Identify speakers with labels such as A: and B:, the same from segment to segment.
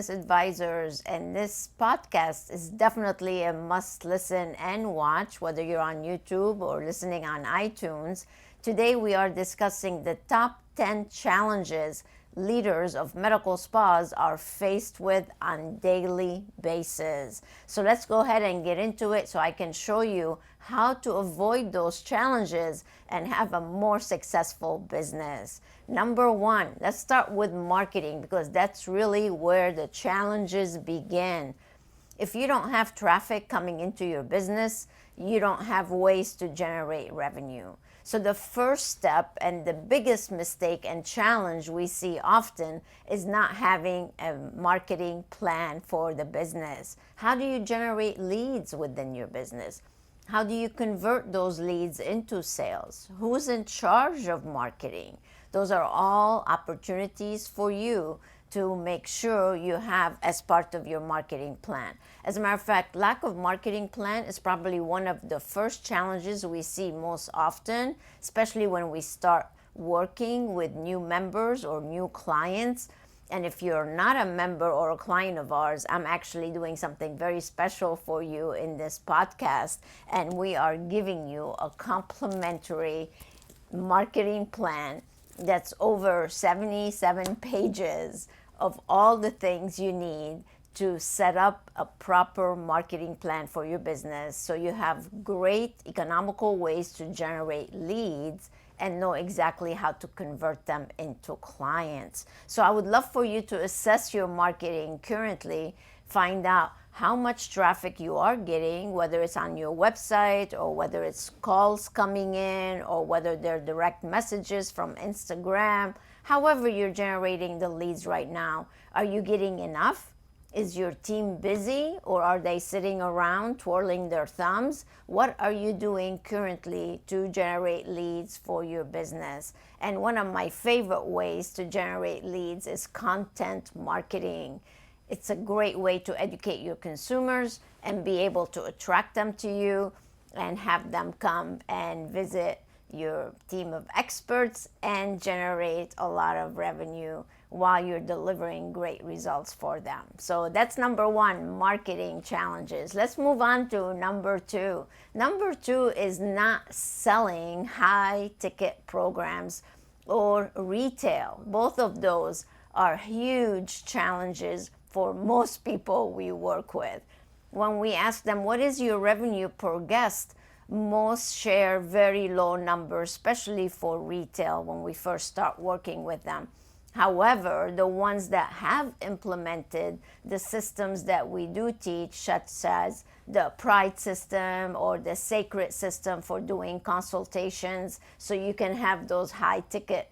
A: business advisors, and this podcast is definitely a must listen and watch, whether you're on YouTube or listening on iTunes. Today we are discussing the top 10 challenges leaders of medical spas are faced with on daily basis. So let's go ahead and get into it so I can show you how to avoid those challenges and have a more successful business. Number one, let's start with marketing, because that's really where the challenges begin. If you don't have traffic coming into your business, you don't have ways to generate revenue. So the first step and the biggest mistake and challenge we see often is not having a marketing plan for the business. How do you generate leads within your business? How do you convert those leads into sales? Who's in charge of marketing? Those are all opportunities for you to make sure you have as part of your marketing plan. As a matter of fact, lack of marketing plan is probably one of the first challenges we see most often, especially when we start working with new members or new clients. And if you're not a member or a client of ours, I'm actually doing something very special for you in this podcast, and we are giving you a complimentary marketing plan that's over 77 pages of all the things you need to set up a proper marketing plan for your business, so you have great economical ways to generate leads and know exactly how to convert them into clients. So I would love for you to assess your marketing currently, find out how much traffic you are getting, whether it's on your website or whether it's calls coming in or whether they're direct messages from Instagram. However you're generating the leads right now, are you getting enough? Is your team busy, or are they sitting around twirling their thumbs? What are you doing currently to generate leads for your business? And one of my favorite ways to generate leads is content marketing. It's a great way to educate your consumers and be able to attract them to you and have them come and visit your team of experts and generate a lot of revenue while you're delivering great results for them. So that's number one, marketing challenges. Let's move on to number two. Number two is not selling high ticket programs or retail. Both of those are huge challenges for most people we work with. When we ask them, what is your revenue per guest? Most share very low numbers, especially for retail when we first start working with them. However, the ones that have implemented the systems that we do teach, such as the Pride system or the Sacred system for doing consultations, so you can have those high ticket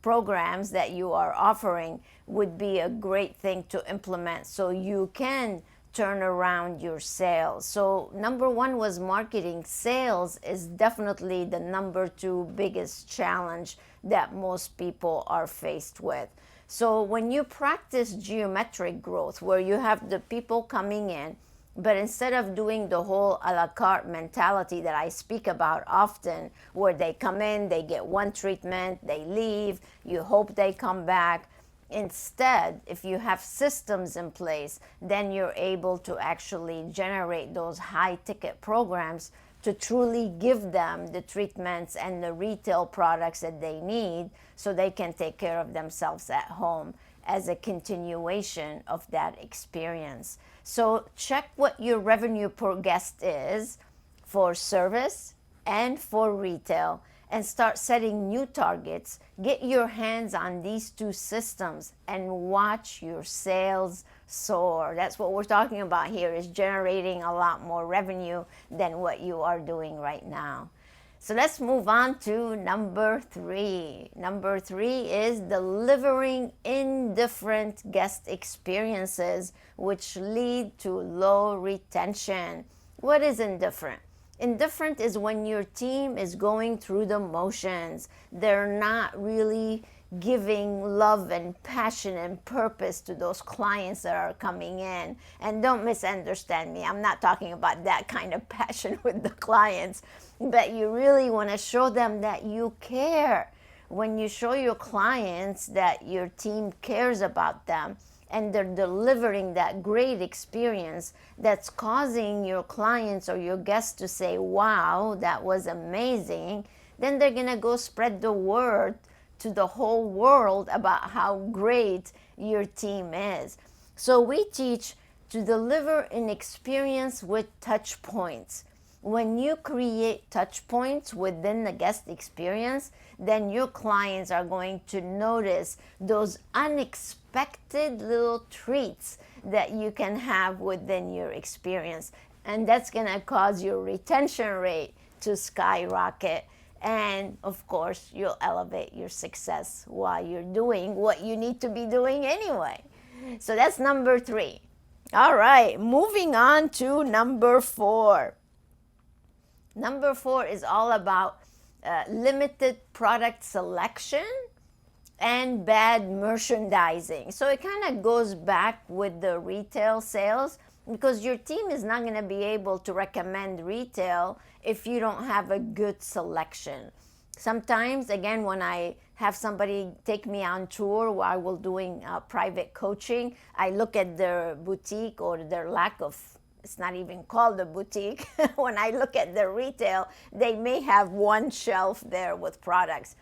A: programs that you are offering, would be a great thing to implement so you can turn around your sales. So number one was marketing. Sales is definitely the number two biggest challenge that most people are faced with. So when you practice geometric growth, where you have the people coming in, but instead of doing the whole a la carte mentality that I speak about often, where they come in, they get one treatment, they leave, you hope they come back. Instead, if you have systems in place, then you're able to actually generate those high ticket programs to truly give them the treatments and the retail products that they need so they can take care of themselves at home as a continuation of that experience. So check what your revenue per guest is for service and for retail, and start setting new targets. Get your hands on these two systems and watch your sales soar. That's what we're talking about here, is generating a lot more revenue than what you are doing right now. So let's move on to number three. Number three is delivering indifferent guest experiences, which lead to low retention. What is indifferent? Indifferent is when your team is going through the motions. They're not really giving love and passion and purpose to those clients that are coming in. And don't misunderstand me. I'm not talking about that kind of passion with the clients, but you really want to show them that you care. When you show your clients that your team cares about them and they're delivering that great experience that's causing your clients or your guests to say, wow, that was amazing, then they're going to go spread the word to the whole world about how great your team is. So we teach to deliver an experience with touch points. When you create touch points within the guest experience, then your clients are going to notice those unexpected little treats that you can have within your experience. And that's going to cause your retention rate to skyrocket. And of course, you'll elevate your success while you're doing what you need to be doing anyway. So that's number 3. All right, moving on to number 4. Number 4 is all about limited product selection and bad merchandising. So it kind of goes back with the retail sales, because your team is not going to be able to recommend retail if you don't have a good selection. Sometimes, again, when I have somebody take me on tour while we're doing private coaching, I look at their boutique or their lack of, it's not even called a boutique. When I look at their retail, they may have one shelf there with products.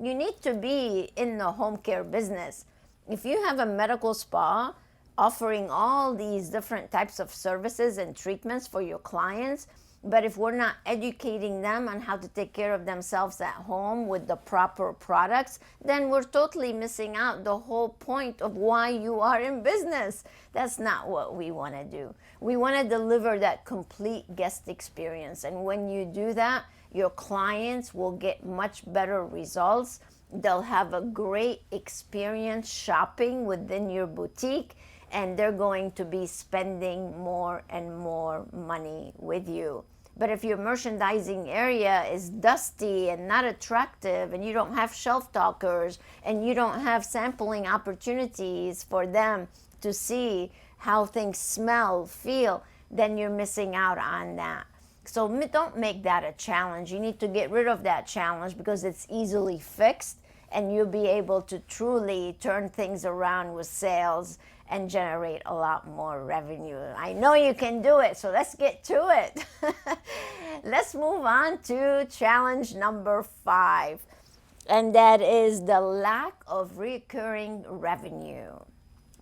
A: You need to be in the home care business. If you have a medical spa offering all these different types of services and treatments for your clients, but if we're not educating them on how to take care of themselves at home with the proper products, then we're totally missing out the whole point of why you are in business. That's not what we want to do. We want to deliver that complete guest experience. And when you do that, your clients will get much better results. They'll have a great experience shopping within your boutique, and they're going to be spending more and more money with you. But if your merchandising area is dusty and not attractive, and you don't have shelf talkers, and you don't have sampling opportunities for them to see how things smell, feel, then you're missing out on that. So don't make that a challenge. You need to get rid of that challenge, because it's easily fixed, and you'll be able to truly turn things around with sales and generate a lot more revenue. I know you can do it, so let's get to it. Let's move on to challenge number 5, and that is the lack of recurring revenue.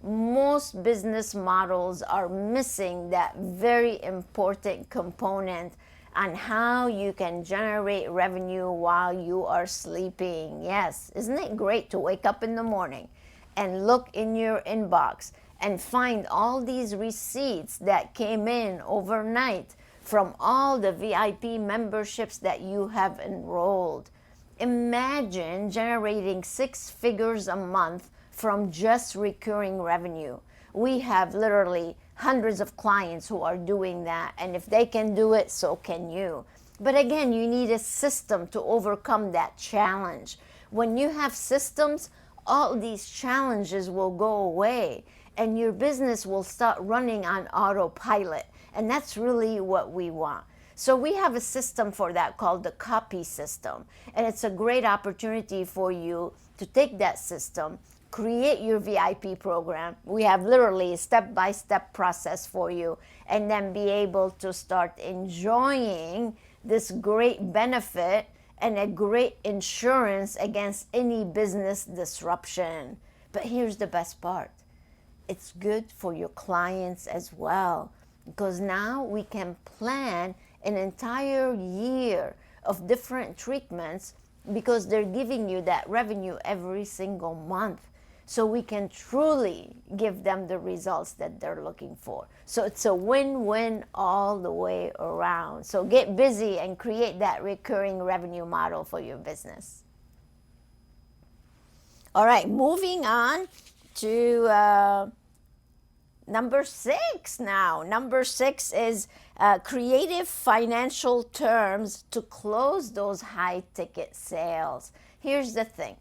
A: Most business models are missing that very important component on how you can generate revenue while you are sleeping. Yes, isn't it great to wake up in the morning and look in your inbox and find all these receipts that came in overnight from all the VIP memberships that you have enrolled? Imagine generating 6 figures a month from just recurring revenue. We have literally hundreds of clients who are doing that, and if they can do it, so can you. But again, you need a system to overcome that challenge. When you have systems, all these challenges will go away, and your business will start running on autopilot. And that's really what we want. So we have a system for that called the copy system. And it's a great opportunity for you to take that system, create your VIP program. We have literally a step-by-step process for you, and then be able to start enjoying this great benefit and a great insurance against any business disruption. But here's the best part. It's good for your clients as well, because now we can plan an entire year of different treatments, because they're giving you that revenue every single month. So we can truly give them the results that they're looking for. So it's a win-win all the way around. So get busy and create that recurring revenue model for your business. All right, moving on to number 6 now. Number 6 is creative financial terms to close those high-ticket sales. Here's the thing.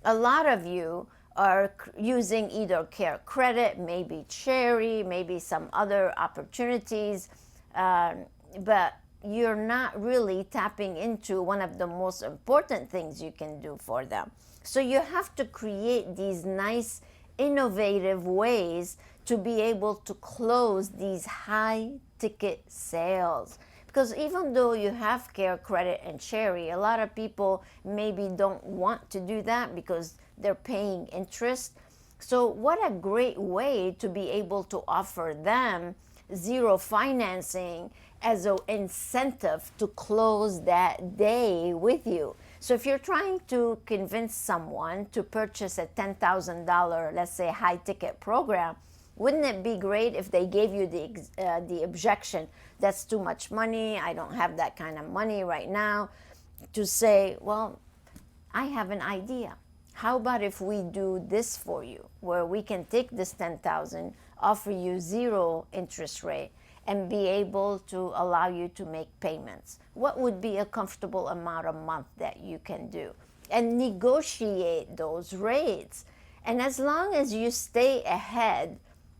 A: A lot of you are using either Care Credit, maybe Cherry, maybe some other opportunities, but you're not really tapping into one of the most important things you can do for them. So you have to create these nice innovative ways to be able to close these high ticket sales. Because even though you have Care, Credit, and Cherry, a lot of people maybe don't want to do that because they're paying interest. So what a great way to be able to offer them zero financing as an incentive to close that day with you. So if you're trying to convince someone to purchase a $10,000, let's say, high ticket program, wouldn't it be great if they gave you the objection, that's too much money, I don't have that kind of money right now, to say, well, I have an idea. How about if we do this for you, where we can take this 10,000, offer you zero interest rate, and be able to allow you to make payments? What would be a comfortable amount a month that you can do? And negotiate those rates. And as long as you stay ahead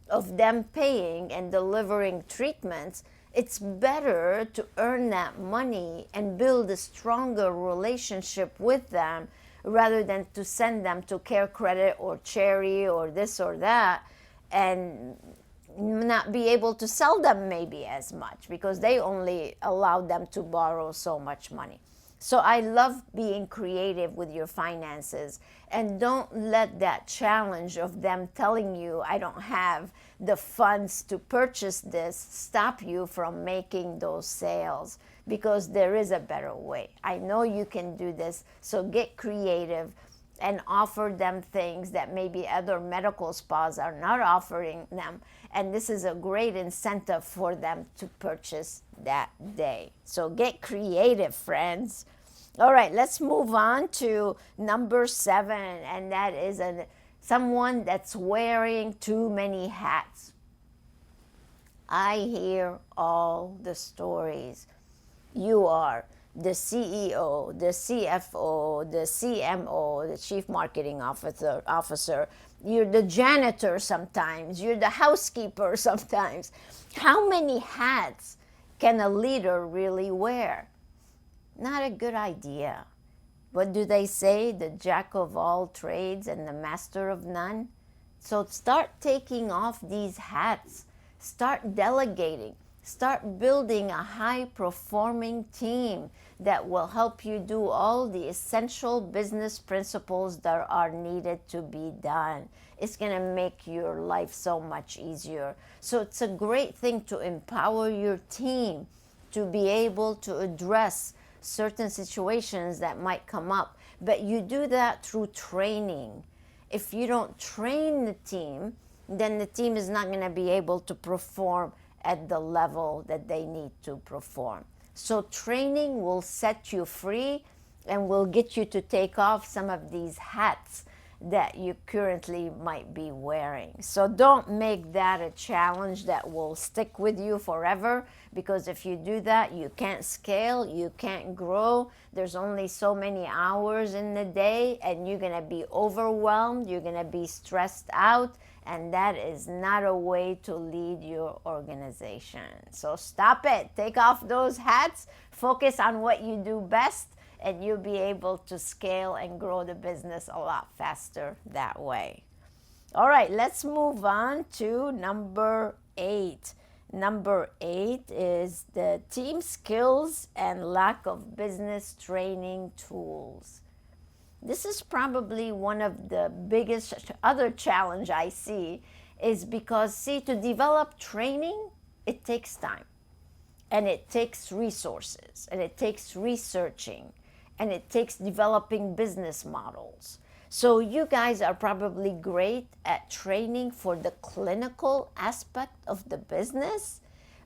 A: of them paying and delivering treatments, it's better to earn that money and build a stronger relationship with them rather than to send them to Care, Credit, or Cherry, or this or that, and not be able to sell them maybe as much because they only allow them to borrow so much money. So I love being creative with your finances, and don't let that challenge of them telling you I don't have the funds to purchase this stop you from making those sales, because there is a better way. I know you can do this, so get creative and offer them things that maybe other medical spas are not offering them, and this is a great incentive for them to purchase that day. So get creative, friends. All right, let's move on to number 7, and that is someone that's wearing too many hats. I hear all the stories. You are the CEO, the CFO, the CMO, the Chief Marketing Officer. You're the janitor sometimes. You're the housekeeper sometimes. How many hats can a leader really wear? Not a good idea. What do they say? The jack of all trades and the master of none. So start taking off these hats. Start delegating. Start building a high-performing team that will help you do all the essential business principles that are needed to be done. It's going to make your life so much easier. So it's a great thing to empower your team to be able to address certain situations that might come up. But you do that through training. If you don't train the team, then the team is not going to be able to perform at the level that they need to perform. So training will set you free and will get you to take off some of these hats that you currently might be wearing. So don't make that a challenge that will stick with you forever, because if you do that, you can't scale, you can't grow. There's only so many hours in the day, and you're going to be overwhelmed, you're going to be stressed out, and that is not a way to lead your organization. So stop it. Take off those hats. Focus on what you do best, and you'll be able to scale and grow the business a lot faster that way. All right, let's move on to number 8. Number 8 is the team skills and lack of business training tools. This is probably one of the biggest other challenge I see, is because, see, to develop training, it takes time, and it takes resources, and it takes researching, and it takes developing business models. So you guys are probably great at training for the clinical aspect of the business,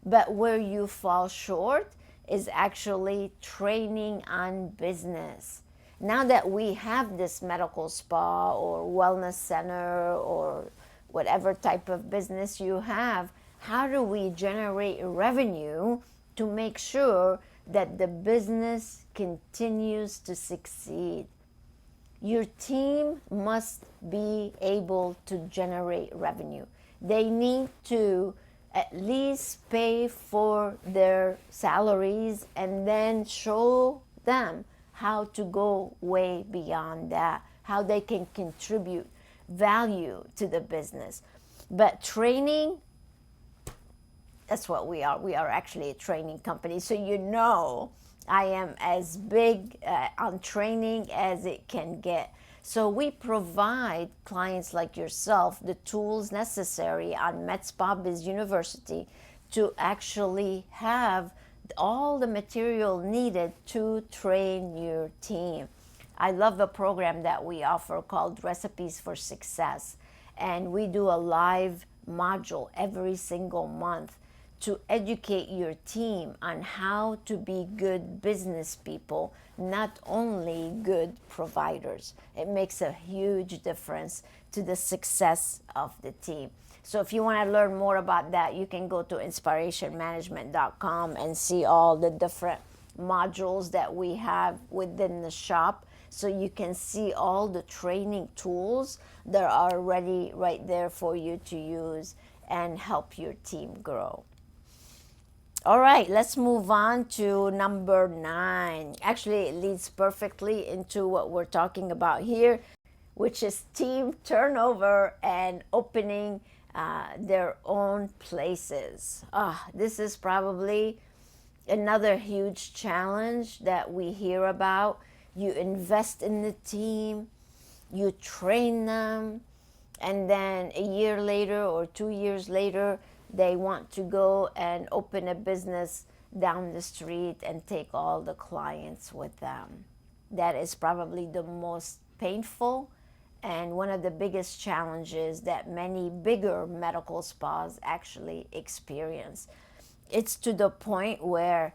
A: but where you fall short is actually training on business. Now that we have this medical spa or wellness center or whatever type of business you have, how do we generate revenue to make sure that the business continues to succeed? Your team must be able to generate revenue. They need to at least pay for their salaries and then show them how to go way beyond that, how they can contribute value to the business. But training, that's what we are. We are actually a training company. So I am as big on training as it can get. So we provide clients like yourself the tools necessary on MedSpa University to actually have all the material needed to train your team. I love the program that we offer called Recipes for Success. And we do a live module every single month to educate your team on how to be good business people, not only good providers. It makes a huge difference to the success of the team. So if you want to learn more about that, you can go to inspirationmanagement.com and see all the different modules that we have within the shop. So you can see all the training tools that are ready right there for you to use and help your team grow. All right, let's move on to number 9. Actually, it leads perfectly into what we're talking about here, which is team turnover and opening their own places. This is probably another huge challenge that we hear about. You invest in the team, you train them, and then a year later or 2 years later, they want to go and open a business down the street and take all the clients with them. That is probably the most painful and one of the biggest challenges that many bigger medical spas actually experience. It's to the point where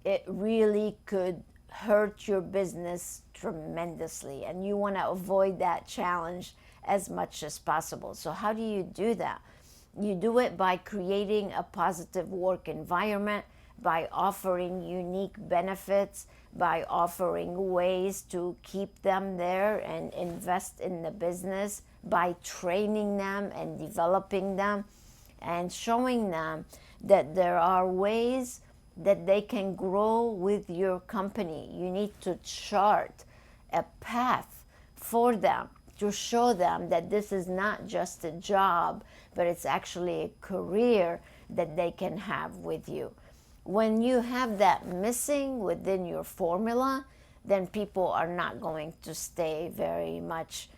A: it really could hurt your business tremendously, and you want to avoid that challenge as much as possible. So how do you do that? You do it by creating a positive work environment, by offering unique benefits, by offering ways to keep them there and invest in the business, by training them and developing them and showing them that there are ways that they can grow with your company. You need to chart a path for them to show them that this is not just a job, but it's actually a career that they can have with you. When you have that missing within your formula, then people are not going to stay very much,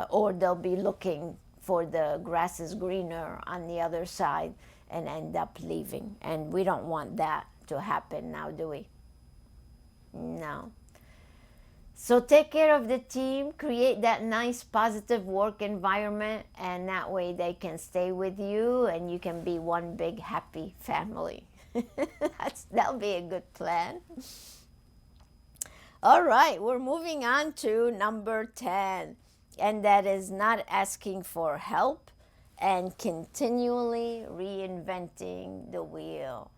A: or they'll be looking for the grass is greener on the other side and end up leaving. And we don't want that to happen now, do we? No. So take care of the team, create that nice positive work environment, and that way they can stay with you and you can be one big happy family. That'll be a good plan. All right, we're moving on to number 10, and that is not asking for help and continually reinventing the wheel.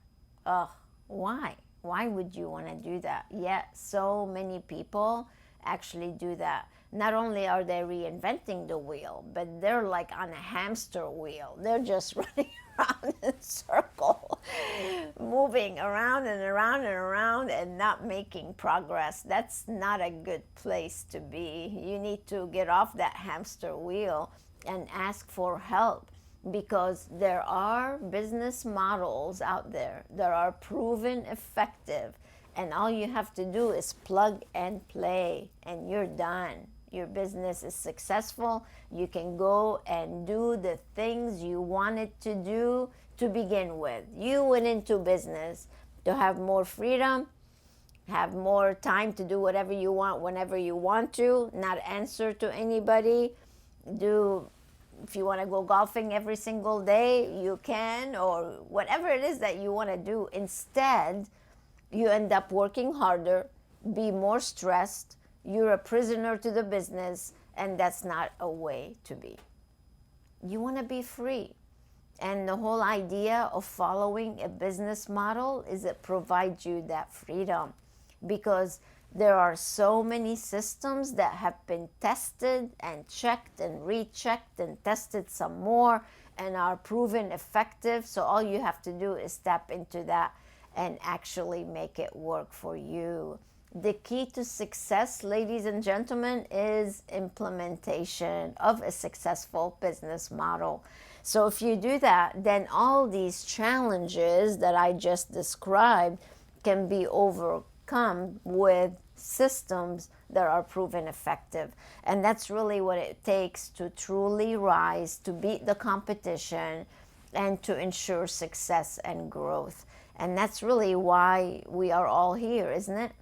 A: Why? Why would you want to do that? Yet so many people actually do that. Not only are they reinventing the wheel, but they're like on a hamster wheel. They're just running around in a circle, moving around and around and around and not making progress. That's not a good place to be. You need to get off that hamster wheel and ask for help, because there are business models out there that are proven effective, and all you have to do is plug and play and you're done. Your business is successful. You can go and do the things you wanted to do to begin with. You went into business to have more freedom, have more time to do whatever you want whenever you want to, not answer to anybody. If you want to go golfing every single day, you can, or whatever it is that you want to do. Instead, you end up working harder, be more stressed, you're a prisoner to the business, and that's not a way to be. You want to be free. And the whole idea of following a business model is it provides you that freedom, because there are so many systems that have been tested and checked and rechecked and tested some more and are proven effective. So all you have to do is step into that and actually make it work for you. The key to success, ladies and gentlemen, is implementation of a successful business model. So if you do that, then all these challenges that I just described can be overcome with systems that are proven effective. And that's really what it takes to truly rise, to beat the competition, and to ensure success and growth. And that's really why we are all here, isn't it?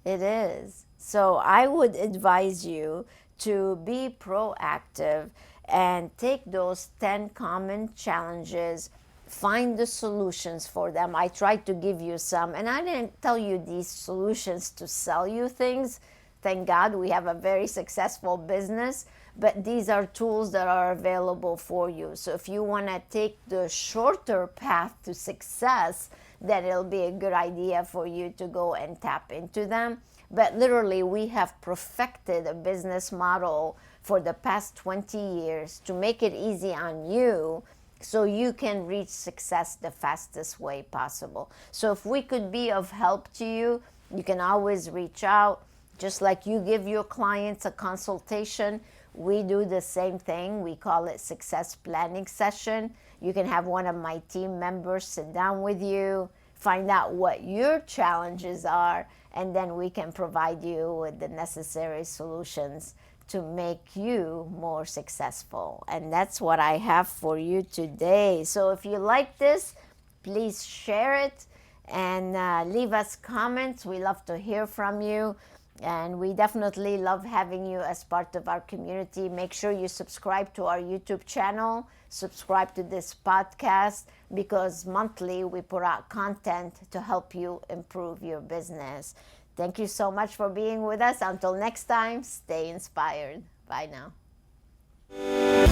A: It is. So I would advise you to be proactive and take those 10 common challenges, find the solutions for them. I tried to give you some, and I didn't tell you these solutions to sell you things. Thank God we have a very successful business, but these are tools that are available for you. So if you want to take the shorter path to success, then it'll be a good idea for you to go and tap into them. But literally, we have perfected a business model for the past 20 years to make it easy on you so you can reach success the fastest way possible. So if we could be of help to you, you can always reach out. Just like you give your clients a consultation, we do the same thing. We call it success planning session. You can have one of my team members sit down with you, find out what your challenges are, and then we can provide you with the necessary solutions to make you more successful. And that's what I have for you today. So if you like this, please share it and leave us comments. We love to hear from you. And we definitely love having you as part of our community. Make sure you subscribe to our YouTube channel, subscribe to this podcast, because monthly we put out content to help you improve your business. Thank you so much for being with us. Until next time, stay inspired. Bye now.